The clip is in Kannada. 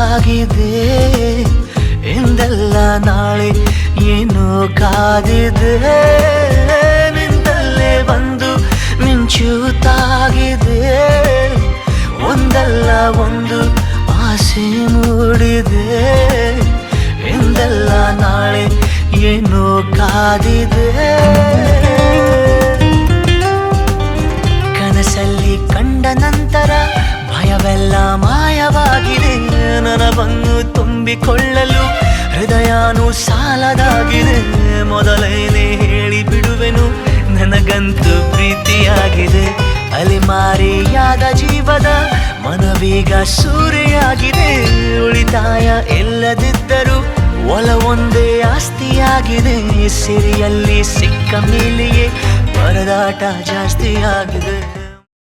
ಆಗಿದೆ ಎಂದೆಲ್ಲ ನಾಳೆ ಏನೋ ಕಾದಿದೆ ನಿಂದಲ್ಲೇ ಬಂದು ಮಿಂಚುತ್ತಾಗಿದೆ ಒಂದಲ್ಲ ಒಂದು ಆಸೆ ಮೂಡಿದೆ ಎಂದೆಲ್ಲ ನಾಳೆ ಏನೋ ಕಾದಿದೆ ಕನಸಲ್ಲಿ ಕಂಡ ನಂತರ ಭಯವೆಲ್ಲ ಮಾಯವಾಗಿದೆ ನನವನ್ನು ತುಂಬಿಕೊಳ್ಳಲು ಹೃದಯನೂ ಸಾಲದಾಗಿದೆ ಮೊದಲೇನೆ ಹೇಳಿ ಬಿಡುವೆನು ನನಗಂತೂ ಪ್ರೀತಿಯಾಗಿದೆ ಅಲೆಮಾರಿಯಾದ ಜೀವದ ಮನವೀಗ ಸೂರೆಯಾಗಿದೆ ಉಳಿತಾಯ ಇಲ್ಲದಿದ್ದರೂ ಒಲವೊಂದೇ ಆಸ್ತಿಯಾಗಿದೆ ಸಿರಿಯಲ್ಲಿ ಸಿಕ್ಕ ಮೇಲೆಯೇ ಪರದಾಟ ಜಾಸ್ತಿಯಾಗಿದೆ